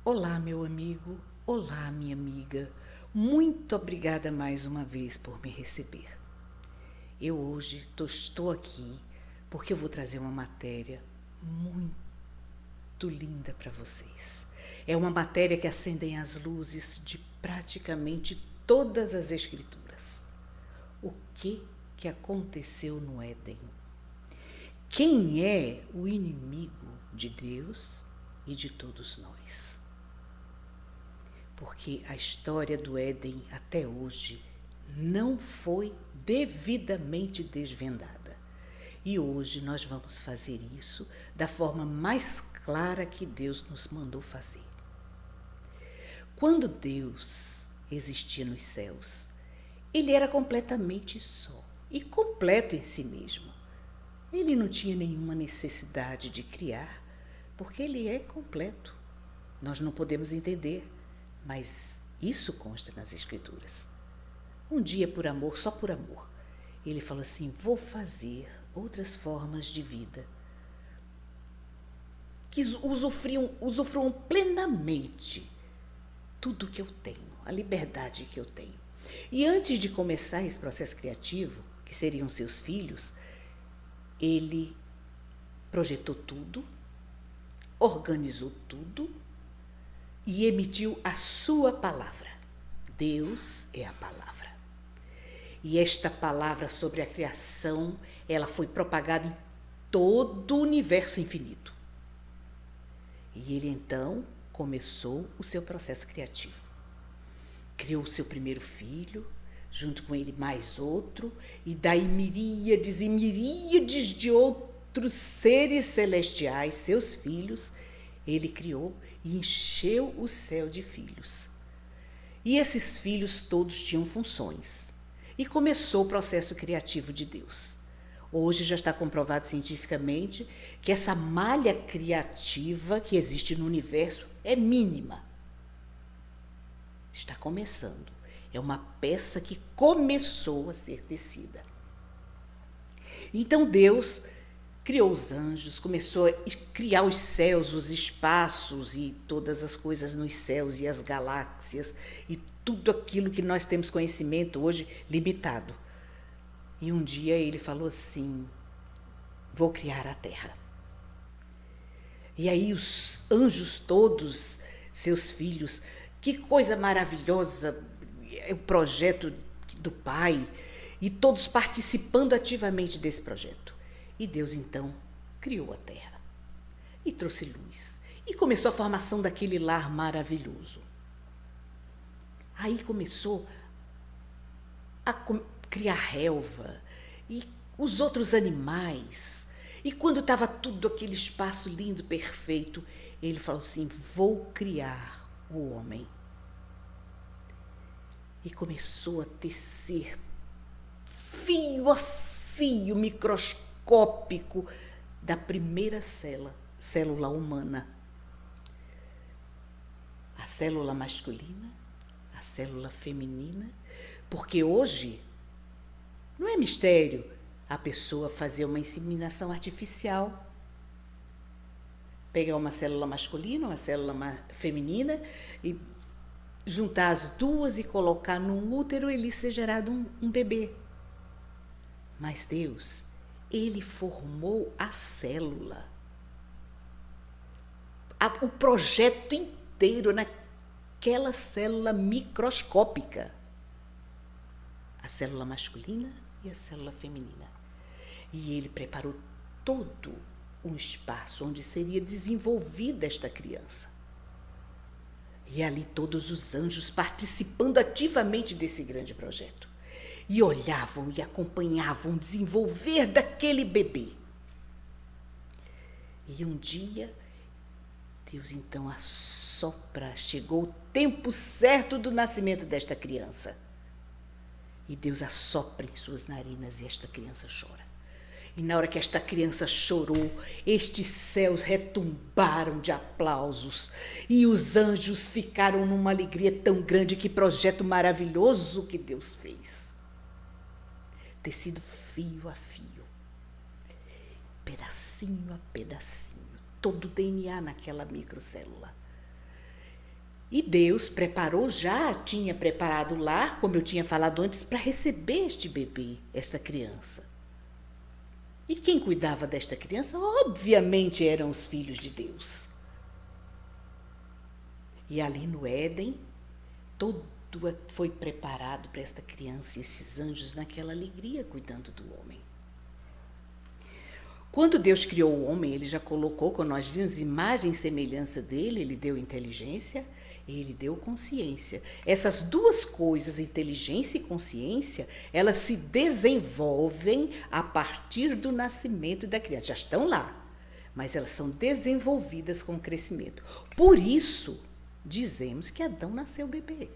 Olá, meu amigo. Olá, minha amiga. Muito obrigada mais uma vez por me receber. Eu hoje estou aqui porque eu vou trazer uma matéria muito linda para vocês. É uma matéria que acende as luzes de praticamente todas as escrituras. O que aconteceu no Éden? Quem é o inimigo de Deus e de todos nós? Porque a história do Éden até hoje não foi devidamente desvendada. E hoje nós vamos fazer isso da forma mais clara que Deus nos mandou fazer. Quando Deus existia nos céus, ele era completamente só e completo em si mesmo. Ele não tinha nenhuma necessidade de criar, porque ele é completo. Nós não podemos entender, mas isso consta nas Escrituras. Um dia, por amor, só por amor, ele falou assim: vou fazer outras formas de vida que usufruam plenamente tudo que eu tenho, a liberdade que eu tenho. E antes de começar esse processo criativo, que seriam seus filhos, ele projetou tudo, organizou tudo e emitiu a sua palavra. Deus é a palavra. E esta palavra sobre a criação, ela foi propagada em todo o universo infinito. E ele então começou o seu processo criativo. Criou o seu primeiro filho, junto com ele mais outro, e daí miríades e miríades de outros seres celestiais, seus filhos, ele criou e encheu o céu de filhos. E esses filhos todos tinham funções. E começou o processo criativo de Deus. Hoje já está comprovado cientificamente que essa malha criativa que existe no universo é mínima. Está começando. É uma peça que começou a ser tecida. Então Deus criou os anjos, começou a criar os céus, os espaços e todas as coisas nos céus e as galáxias e tudo aquilo que nós temos conhecimento hoje limitado. E um dia ele falou assim: vou criar a terra. E aí os anjos todos, seus filhos, que coisa maravilhosa, o projeto do Pai, e todos participando ativamente desse projeto. E Deus então criou a terra e trouxe luz e começou a formação daquele lar maravilhoso. Aí começou a criar relva e os outros animais. E quando estava tudo aquele espaço lindo, perfeito, ele falou assim: vou criar o homem. E começou a tecer fio a fio microscópico da primeira célula humana. A célula masculina, a célula feminina, porque hoje não é mistério a pessoa fazer uma inseminação artificial, pegar uma célula masculina, uma célula feminina e juntar as duas e colocar num útero e ali ser gerado um bebê. Mas Deus, ele formou a célula. O projeto inteiro naquela célula microscópica. A célula masculina e a célula feminina. E ele preparou todo um espaço onde seria desenvolvida esta criança. E ali todos os anjos participando ativamente desse grande projeto. E olhavam e acompanhavam o desenvolver daquele bebê. E um dia, Deus então assopra, chegou o tempo certo do nascimento desta criança. E Deus assopra em suas narinas e esta criança chora. E na hora que esta criança chorou, estes céus retumbaram de aplausos e os anjos ficaram numa alegria tão grande. Que projeto maravilhoso que Deus fez. Tecido fio a fio, pedacinho a pedacinho, todo o DNA naquela microcélula. E Deus tinha preparado o lar, como eu tinha falado antes, para receber este bebê, esta criança. E quem cuidava desta criança, obviamente, eram os filhos de Deus. E ali no Éden, tudo foi preparado para esta criança e esses anjos naquela alegria cuidando do homem. Quando Deus criou o homem, ele já colocou, quando nós vimos, imagem e semelhança dele, ele deu inteligência, ele deu consciência. Essas duas coisas, inteligência e consciência, elas se desenvolvem a partir do nascimento da criança. Já estão lá, mas elas são desenvolvidas com o crescimento. Por isso, dizemos que Adão nasceu bebê.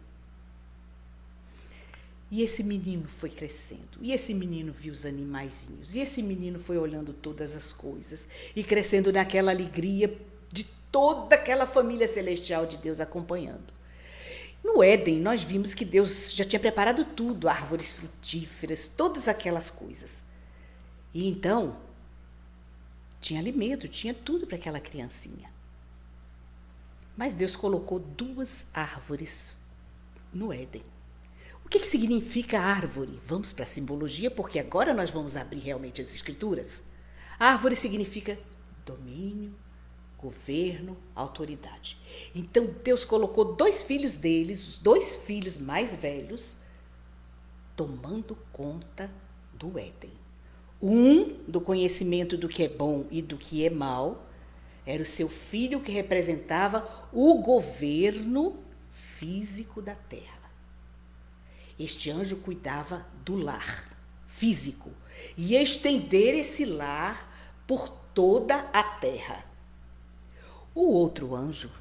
E esse menino foi crescendo, e esse menino viu os animaizinhos, e esse menino foi olhando todas as coisas, e crescendo naquela alegria de toda aquela família celestial de Deus acompanhando. No Éden, nós vimos que Deus já tinha preparado tudo, árvores frutíferas, todas aquelas coisas. E então, tinha alimento, tinha tudo para aquela criancinha. Mas Deus colocou 2 árvores no Éden. O que significa árvore? Vamos para a simbologia, porque agora nós vamos abrir realmente as escrituras. Árvore significa domínio, governo, autoridade. Então Deus colocou 2 filhos deles, os 2 filhos mais velhos, tomando conta do Éden. Um do conhecimento do que é bom e do que é mal, era o seu filho que representava o governo físico da terra. Este anjo cuidava do lar físico e ia estender esse lar por toda a terra. O outro anjo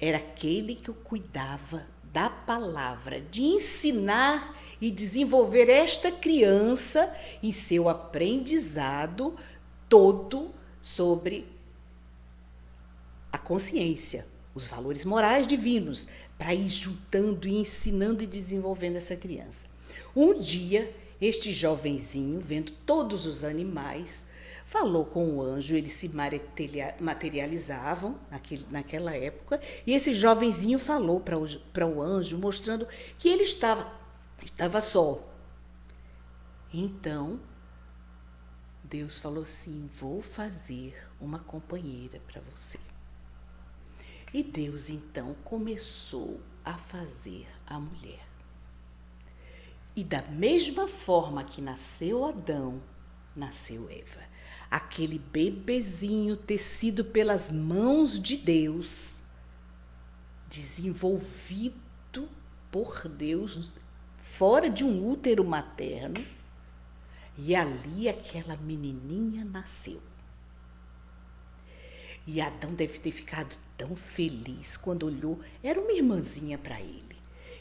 era aquele que cuidava da palavra, de ensinar e desenvolver esta criança em seu aprendizado todo sobre a consciência, os valores morais divinos, para ir juntando e ensinando e desenvolvendo essa criança. Um dia, este jovenzinho, vendo todos os animais, falou com o anjo, eles se materializavam naquela época, e esse jovenzinho falou para o anjo, mostrando que ele estava só. Então, Deus falou assim: vou fazer uma companheira para você. E Deus, então, começou a fazer a mulher. E da mesma forma que nasceu Adão, nasceu Eva. Aquele bebezinho tecido pelas mãos de Deus, desenvolvido por Deus, fora de um útero materno, e ali aquela menininha nasceu. E Adão deve ter ficado tão feliz quando olhou, era uma irmãzinha para ele,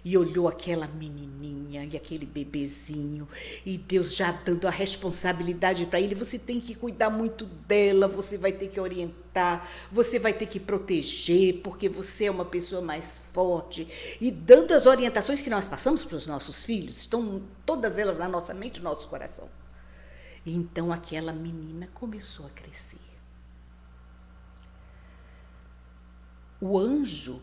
e olhou aquela menininha e aquele bebezinho, e Deus já dando a responsabilidade para ele: você tem que cuidar muito dela, você vai ter que orientar, você vai ter que proteger, porque você é uma pessoa mais forte, e dando as orientações que nós passamos para os nossos filhos, estão todas elas na nossa mente e no nosso coração. E então aquela menina começou a crescer. O anjo,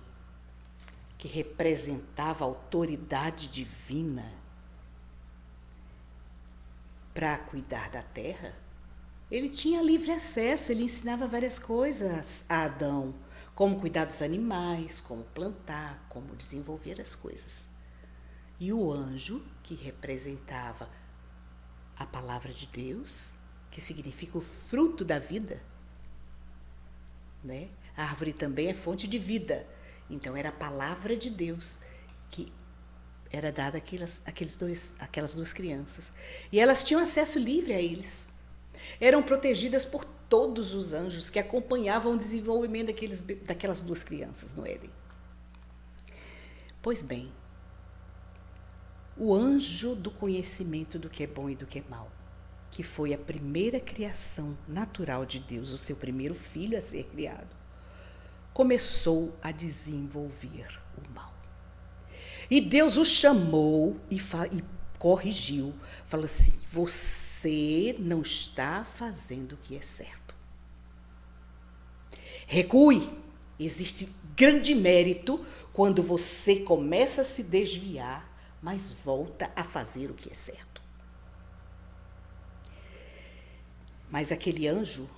que representava a autoridade divina para cuidar da terra, ele tinha livre acesso, ele ensinava várias coisas a Adão, como cuidar dos animais, como plantar, como desenvolver as coisas. E o anjo, que representava a palavra de Deus, que significa o fruto da vida, né? A árvore também é fonte de vida. Então, era a palavra de Deus que era dada àquelas 2 crianças. E elas tinham acesso livre a eles. Eram protegidas por todos os anjos que acompanhavam o desenvolvimento daquelas 2 crianças no Éden. Pois bem, o anjo do conhecimento do que é bom e do que é mal, que foi a primeira criação natural de Deus, o seu primeiro filho a ser criado, começou a desenvolver o mal. E Deus o chamou e corrigiu, falou assim: você não está fazendo o que é certo. Recue, Existe grande mérito quando você começa a se desviar, mas volta a fazer o que é certo. Mas aquele anjo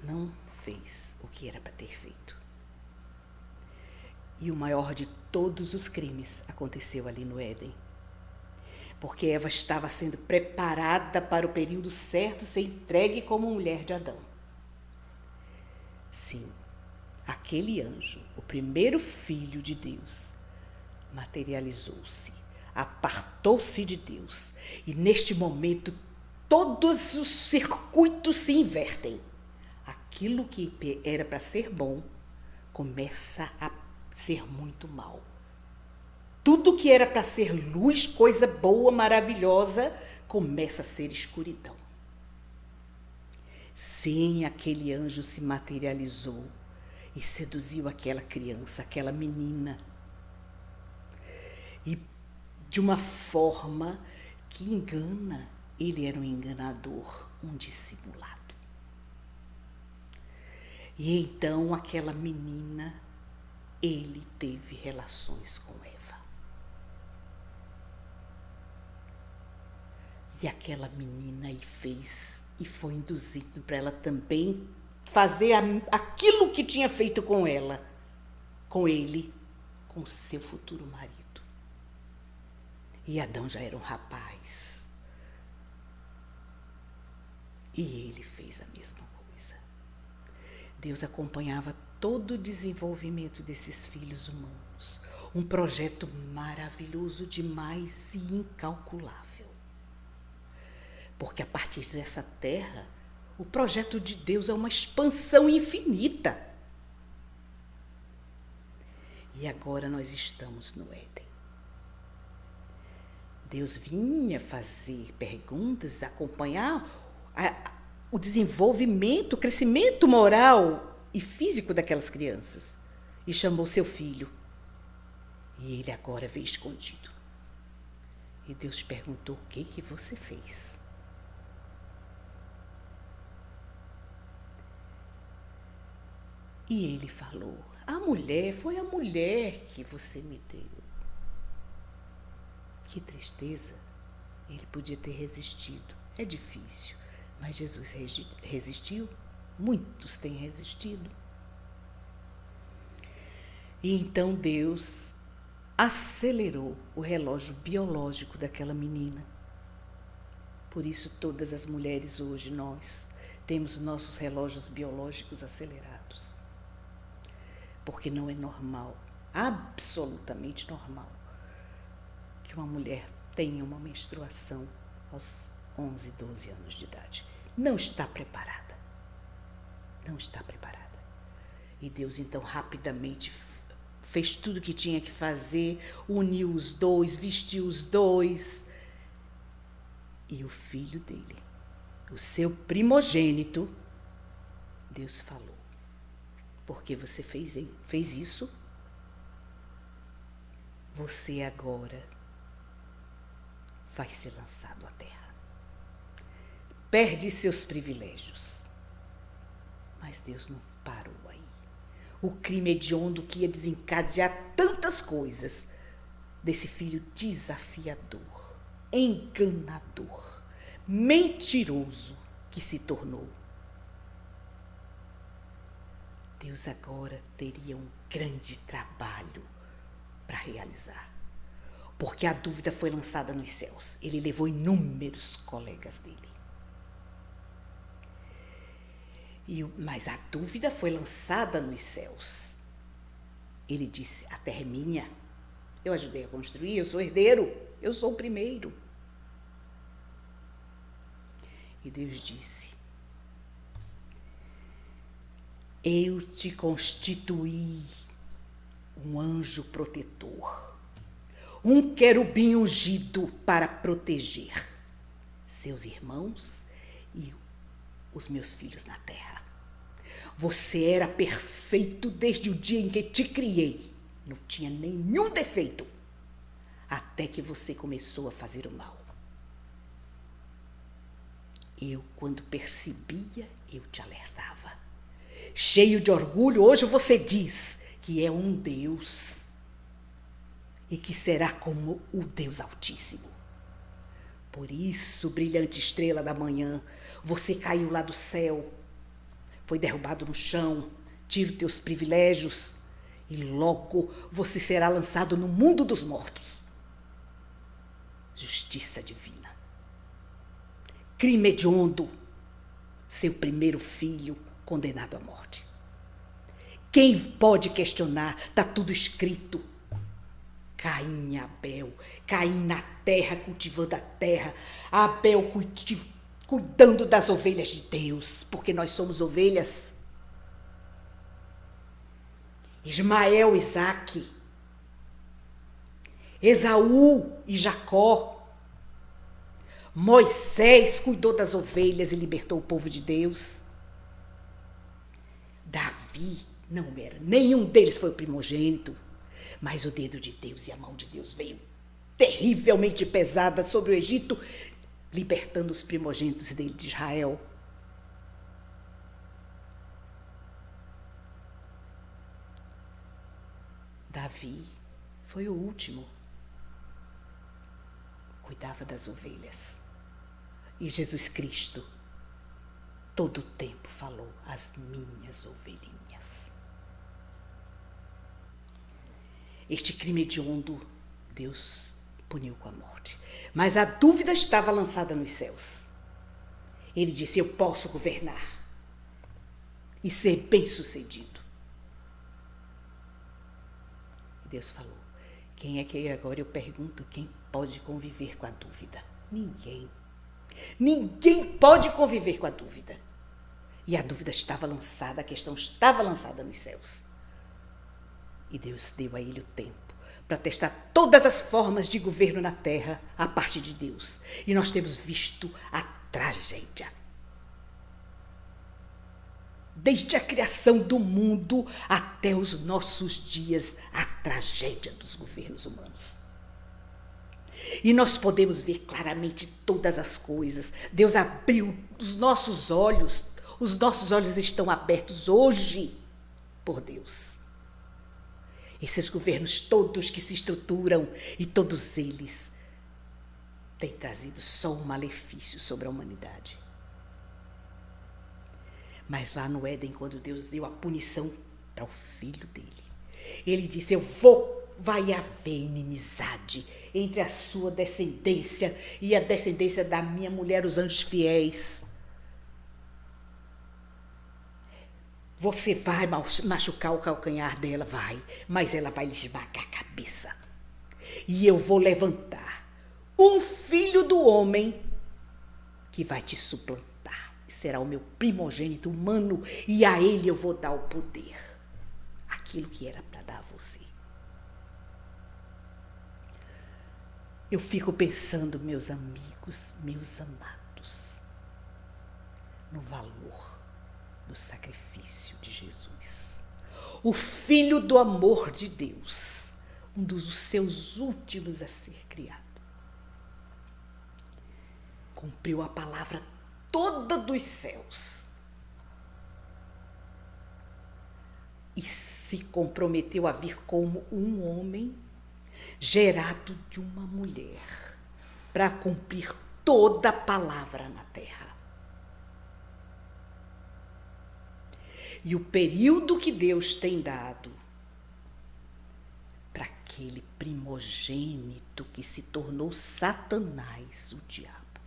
não fez o que era para ter feito. E o maior de todos os crimes aconteceu ali no Éden. Porque Eva estava sendo preparada para o período certo ser entregue como mulher de Adão. Sim, aquele anjo, o primeiro filho de Deus, materializou-se, apartou-se de Deus. E neste momento, todos os circuitos se invertem. Aquilo que era para ser bom começa a ser muito mal. Tudo que era para ser luz, coisa boa, maravilhosa, começa a ser escuridão. Sim, aquele anjo se materializou e seduziu aquela criança, aquela menina. E de uma forma que engana, ele era um enganador, um dissimulado. E então aquela menina, ele teve relações com Eva. E aquela menina e foi induzido para ela também fazer aquilo que tinha feito com ela, com ele, com seu futuro marido. E Adão já era um rapaz. E ele fez a mesma coisa. Deus acompanhava todo o desenvolvimento desses filhos humanos. Um projeto maravilhoso demais e incalculável. Porque a partir dessa terra, o projeto de Deus é uma expansão infinita. E agora nós estamos no Éden. Deus vinha fazer perguntas, acompanhar o desenvolvimento, o crescimento moral e físico daquelas crianças. E chamou seu filho. E ele agora veio escondido. E Deus perguntou: o que você fez? E ele falou: foi a mulher que você me deu. Que tristeza. Ele podia ter resistido. É difícil, mas Jesus resistiu. Muitos têm resistido. E então Deus acelerou o relógio biológico daquela menina. Por isso todas as mulheres hoje, nós temos nossos relógios biológicos acelerados. Porque não é normal, absolutamente normal, que uma mulher tenha uma menstruação aos 11, 12 anos de idade. Não está preparada. Não está preparada. E Deus então rapidamente fez tudo o que tinha que fazer, uniu os dois, vestiu os dois. E o filho dele, o seu primogênito, Deus falou: porque você fez isso, você agora vai ser lançado à terra. Perde seus privilégios. Mas Deus não parou aí. O crime hediondo que ia desencadear tantas coisas desse filho desafiador, enganador, mentiroso que se tornou. Deus agora teria um grande trabalho para realizar. Porque a dúvida foi lançada nos céus. Ele levou inúmeros colegas dele. Mas a dúvida foi lançada nos céus. Ele disse: a terra é minha. Eu ajudei a construir, eu sou herdeiro, eu sou o primeiro. E Deus disse: eu te constituí um anjo protetor, um querubim ungido para proteger seus irmãos e os meus filhos na terra. Você era perfeito desde o dia em que te criei. Não tinha nenhum defeito. Até que você começou a fazer o mal. Eu, quando percebia, eu te alertava. cheio de orgulho, hoje você diz que é um Deus e que será como o Deus Altíssimo. Por isso, brilhante estrela da manhã, você caiu lá do céu, foi derrubado no chão, tira os teus privilégios e logo você será lançado no mundo dos mortos. Justiça divina. Crime hediondo, seu primeiro filho condenado à morte. Quem pode questionar? Está tudo escrito. Caim e Abel, Caim na terra, cultivando a terra, Abel cuidando das ovelhas de Deus, porque nós somos ovelhas. Ismael, Isaque, Esaú e Jacó. Moisés cuidou das ovelhas e libertou o povo de Deus. Davi não era, nenhum deles foi o primogênito, mas o dedo de Deus e a mão de Deus veio terrivelmente pesada sobre o Egito, libertando os primogênitos dele de Israel. Davi foi o último. Cuidava das ovelhas. E Jesus Cristo, todo o tempo, falou: as minhas ovelhinhas. Este crime hediondo, Deus puniu com a morte. Mas a dúvida estava lançada nos céus. Ele disse: eu posso governar e ser bem-sucedido. Deus falou: quem é que agora eu pergunto, quem pode conviver com a dúvida? Ninguém. Ninguém pode conviver com a dúvida. E a dúvida estava lançada, a questão estava lançada nos céus. E Deus deu a ele o tempo para testar todas as formas de governo na terra a parte de Deus. E nós temos visto a tragédia. Desde a criação do mundo até os nossos dias, a tragédia dos governos humanos. E nós podemos ver claramente todas as coisas. Deus abriu os nossos olhos estão abertos hoje por Deus. Esses governos todos que se estruturam, e todos eles têm trazido só um malefício sobre a humanidade. Mas lá no Éden, quando Deus deu a punição para o filho dele, ele disse: vai haver inimizade entre a sua descendência e a descendência da minha mulher, os anjos fiéis. Você vai machucar o calcanhar dela, vai, mas ela vai lhe esmagar a cabeça. E eu vou levantar um filho do homem que vai te suplantar. Será o meu primogênito humano, e a ele eu vou dar o poder, aquilo que era para dar a você. Eu fico pensando, meus amigos, meus amados, no valor do sacrifício de Jesus. O Filho do amor de Deus, um dos seus últimos a ser criado. Cumpriu a palavra toda dos céus e se comprometeu a vir como um homem gerado de uma mulher para cumprir toda a palavra na terra. E o período que Deus tem dado para aquele primogênito que se tornou Satanás, o diabo,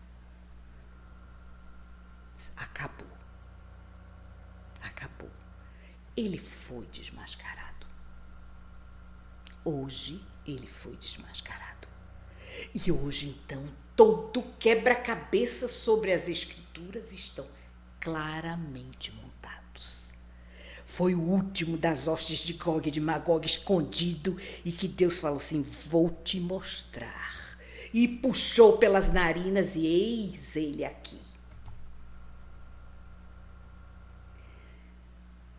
acabou. Acabou. Ele foi desmascarado. Hoje ele foi desmascarado. E hoje, então, todo quebra-cabeça sobre as Escrituras estão claramente montados. Foi o último das hostes de Gog e de Magog escondido, e que Deus falou assim: vou te mostrar. E puxou pelas narinas, e eis ele aqui.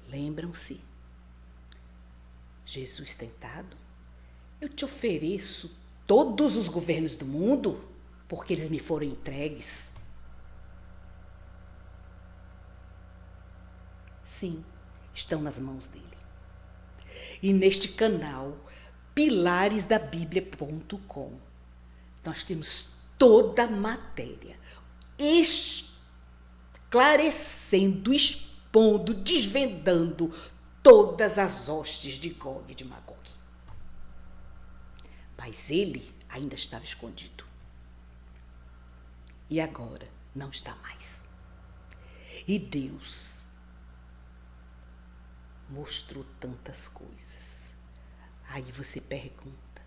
Lembram-se? Jesus tentado: eu te ofereço todos os governos do mundo, porque eles me foram entregues. Sim, estão nas mãos dele. E neste canal, pilaresdabiblia.com, nós temos toda a matéria esclarecendo, expondo, desvendando todas as hostes de Gog e de Magog. Mas ele ainda estava escondido. E agora não está mais. E Deus mostrou tantas coisas. Aí você pergunta,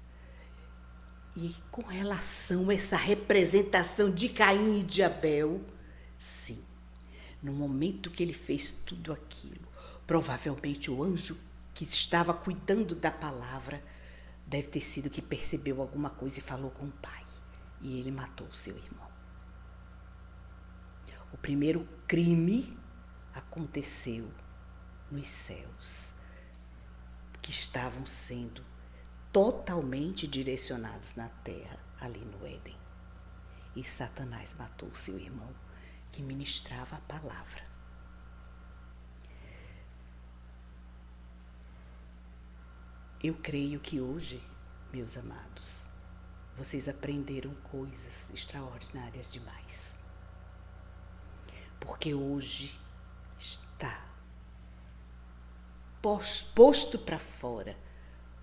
e com relação a essa representação de Caim e de Abel? Sim, no momento que ele fez tudo aquilo, provavelmente o anjo que estava cuidando da palavra deve ter sido que percebeu alguma coisa e falou com o pai. E ele matou o seu irmão. O primeiro crime aconteceu nos céus, que estavam sendo totalmente direcionados na terra, ali no Éden. E Satanás matou o seu irmão, que ministrava a palavra. Eu creio que hoje, meus amados, vocês aprenderam coisas extraordinárias demais. Porque hoje está posto para fora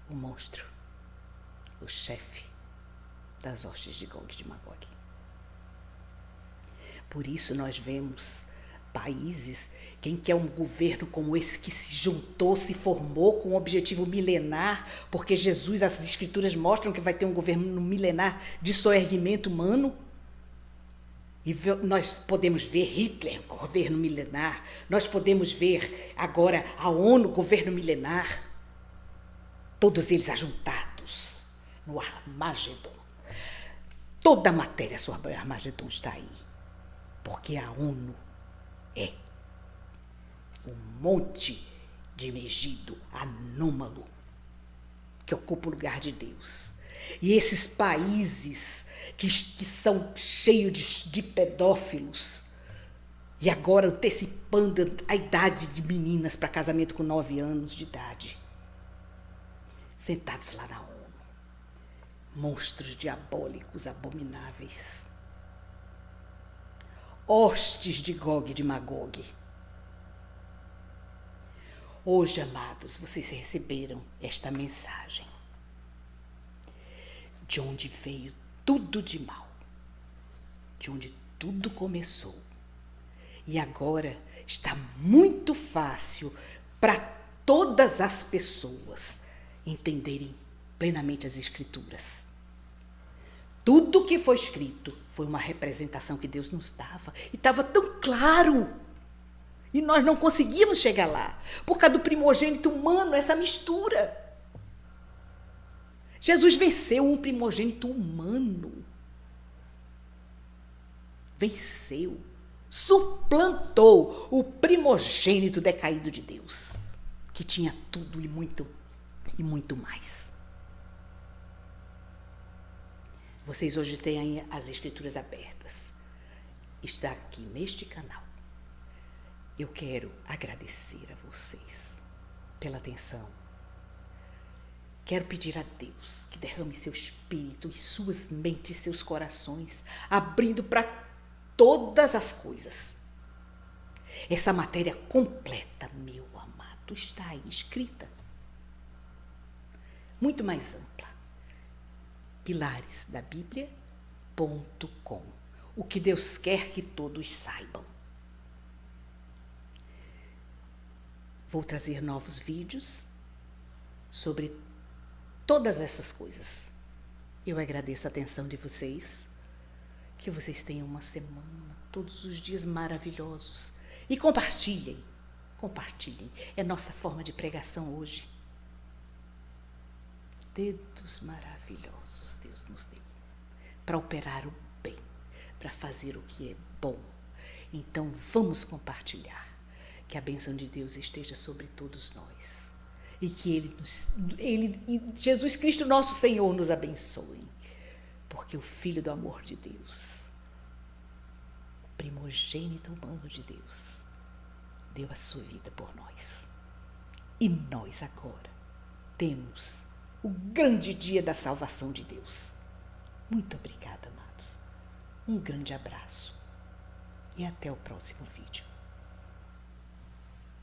o monstro, o chefe das hostes de Gog e de Magog. Por isso nós vemos países, quem quer um governo como esse que se juntou, se formou com um objetivo milenar, porque Jesus, as escrituras mostram que vai ter um governo milenar de soerguimento humano. E nós podemos ver Hitler, governo milenar. Nós podemos ver agora a ONU, governo milenar. Todos eles ajuntados no Armagedon. Toda a matéria sobre Armagedon está aí. Porque a ONU é um monte de Megido anômalo que ocupa o lugar de Deus. E esses países que são cheios de pedófilos, e agora antecipando a idade de meninas para casamento com 9 anos de idade, sentados lá na ONU, monstros diabólicos abomináveis, hostes de Gog e de Magog. Hoje, amados, vocês receberam esta mensagem, de onde veio tudo de mal, de onde tudo começou. E agora está muito fácil para todas as pessoas entenderem plenamente as Escrituras. Tudo que foi escrito foi uma representação que Deus nos dava. E estava tão claro. E nós não conseguíamos chegar lá. Por causa do primogênito humano, essa mistura. Jesus venceu um primogênito humano. Venceu. Suplantou o primogênito decaído de Deus, que tinha tudo e muito mais. Vocês hoje têm as Escrituras abertas. Está aqui neste canal. Eu quero agradecer a vocês pela atenção. Quero pedir a Deus que derrame seu espírito e suas mentes, seus corações, abrindo para todas as coisas. Essa matéria completa, meu amado, está aí escrita. Muito mais ampla. pilaresdabiblia.com. O que Deus quer que todos saibam. Vou trazer novos vídeos sobre todas essas coisas. Eu agradeço a atenção de vocês. Que vocês tenham uma semana, todos os dias maravilhosos. E compartilhem. Compartilhem. É nossa forma de pregação hoje. Dedos maravilhosos Deus nos deu para operar o bem, para fazer o que é bom. Então vamos compartilhar. Que a bênção de Deus esteja sobre todos nós. E que Jesus Cristo, nosso Senhor, nos abençoe. Porque o Filho do amor de Deus, o primogênito humano de Deus, deu a sua vida por nós. E nós agora temos o grande dia da salvação de Deus. Muito obrigada, amados. Um grande abraço e até o próximo vídeo.